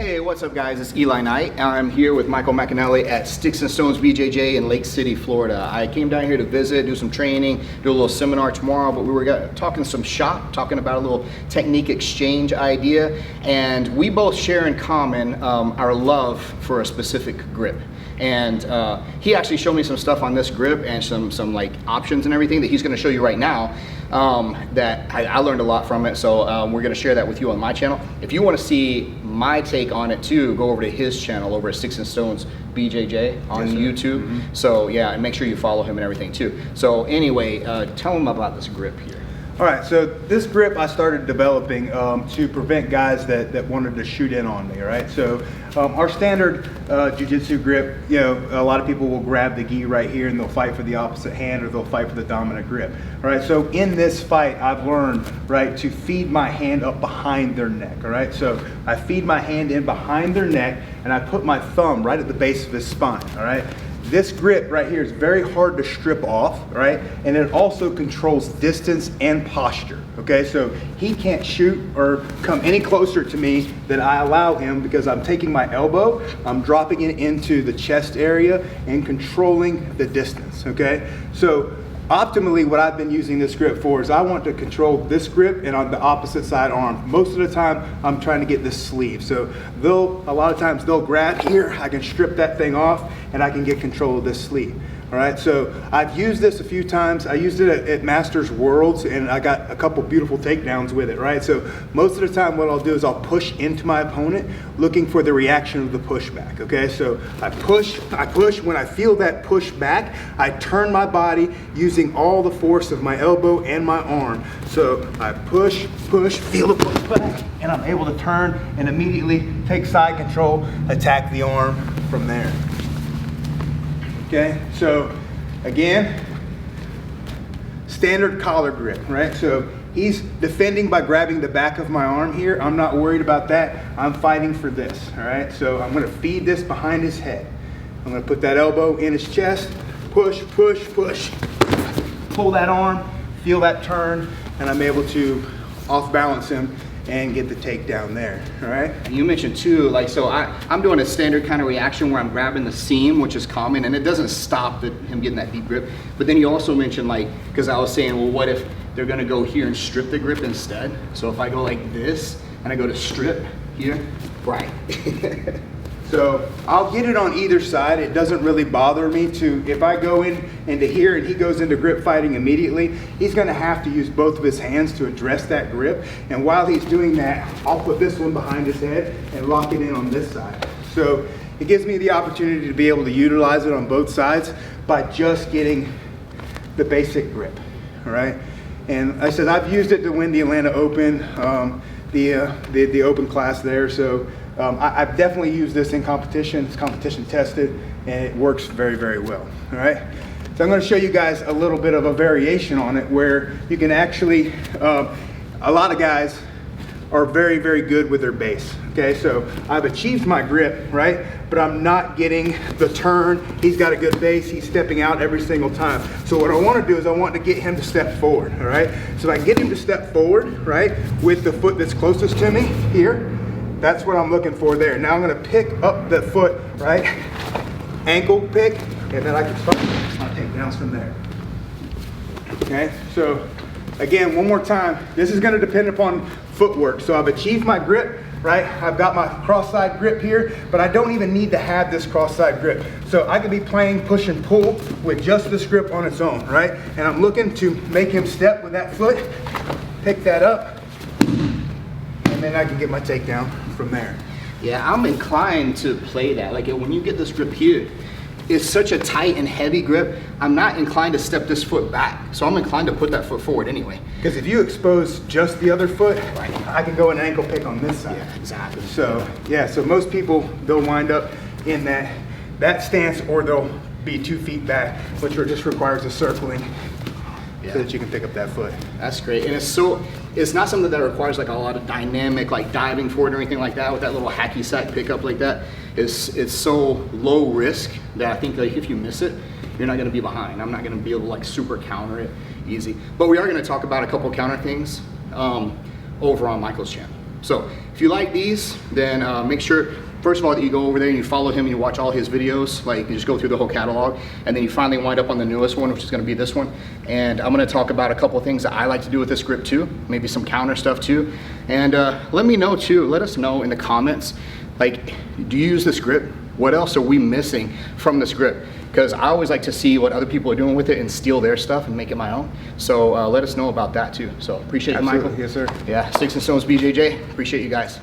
Hey, what's up guys? It's Eli Knight. I'm here with Michael McInally at Sticks and Stones BJJ in Lake City, Florida. I came down here to visit, do some training, do a little seminar tomorrow, but we were talking some shop, talking about a little technique exchange idea, and we both share in common our love for a specific grip. And he actually showed me some stuff on this grip and some like options and everything that he's going to show you right now that I learned a lot from it. So we're going to share that with you on my channel. If you want to see my take on it too, go over to his channel over at Sticks and Stones BJJ on YouTube. Mm-hmm. So yeah, and make sure you follow him and everything too. So anyway, tell him about this grip here. All right, so this grip I started developing to prevent guys that wanted to shoot in on me, all right? So our standard Jiu-Jitsu grip, you know, a lot of people will grab the gi right here and they'll fight for the opposite hand or they'll fight for the dominant grip, all right? So in this fight, I've learned, right, to feed my hand up behind their neck, all right? So I feed my hand in behind their neck and I put my thumb right at the base of his spine, all right? This grip right here is very hard to strip off, right? And it also controls distance and posture, okay? So he can't shoot or come any closer to me than I allow him because I'm taking my elbow, I'm dropping it into the chest area and controlling the distance, okay? So optimally, what I've been using this grip for is I want to control this grip and on the opposite side arm. Most of the time, I'm trying to get this sleeve. So a lot of times they'll grab here, I can strip that thing off and I can get control of this sleeve. All right, so I've used this a few times. I used it at Masters Worlds and I got a couple beautiful takedowns with it, right? So most of the time what I'll do is I'll push into my opponent looking for the reaction of the pushback, okay? So I push. When I feel that push back, I turn my body using all the force of my elbow and my arm. So I push, feel the pushback, and I'm able to turn and immediately take side control, attack the arm from there. Okay, so again, standard collar grip, right? So he's defending by grabbing the back of my arm here. I'm not worried about that. I'm fighting for this, all right? So I'm gonna feed this behind his head. I'm gonna put that elbow in his chest, push, pull that arm, feel that turn, and I'm able to off balance him and get the takedown there, all right? And you mentioned too, like, so I'm doing a standard kind of reaction where I'm grabbing the seam, which is common, and it doesn't stop him getting that deep grip. But then you also mentioned, like, because I was saying, well, what if they're gonna go here and strip the grip instead? So if I go like this, and I go to strip here, right. So I'll get it on either side. It doesn't really bother me to, if I go into here and he goes into grip fighting immediately, he's gonna have to use both of his hands to address that grip. And while he's doing that, I'll put this one behind his head and lock it in on this side. So it gives me the opportunity to be able to utilize it on both sides by just getting the basic grip, all right? And I said, I've used it to win the Atlanta Open, the open class there. So I've definitely used this in competition. It's competition tested and it works very, very well, all right? So I'm gonna show you guys a little bit of a variation on it where you can actually, a lot of guys are very, very good with their base, okay? So I've achieved my grip, right? But I'm not getting the turn. He's got a good base. He's stepping out every single time. So what I want to do is I want to get him to step forward, all right? So if I get him to step forward, right, with the foot that's closest to me here, that's what I'm looking for there. Now I'm gonna pick up the foot, right? Ankle pick, and then I can start my takedowns from there. Okay, so again, one more time, this is gonna depend upon footwork. So I've achieved my grip, right? I've got my cross-side grip here, but I don't even need to have this cross-side grip. So I could be playing push and pull with just this grip on its own, right? And I'm looking to make him step with that foot, pick that up, and then I can get my takedown from there. Yeah, I'm inclined to play that. Like when you get this grip here, it's such a tight and heavy grip, I'm not inclined to step this foot back. So I'm inclined to put that foot forward anyway. Because if you expose just the other foot, right, I can go an ankle pick on this side. Yeah, exactly. So yeah, so most people, they'll wind up in that stance or they'll be 2 feet back, which just requires a circling so that you can pick up that foot. That's great. And it's not something that requires like a lot of dynamic, like diving forward or anything like that with that little hacky sack pickup like that. It's so low risk that I think like if you miss it, you're not gonna be behind. I'm not gonna be able to like super counter it easy. But we are gonna talk about a couple counter things over on Michael's channel. So if you like these, then make sure, first of all, that you go over there and you follow him and you watch all his videos. Like, you just go through the whole catalog, and then you finally wind up on the newest one, which is going to be this one. And I'm going to talk about a couple of things that I like to do with this grip too, maybe some counter stuff too. And let me know too, let us know in the comments, like, do you use this grip? What else are we missing from this grip? Because I always like to see what other people are doing with it and steal their stuff and make it my own. So let us know about that too. So appreciate you, Michael. Yes, sir. Yeah, Sticks and Stones BJJ. Appreciate you guys.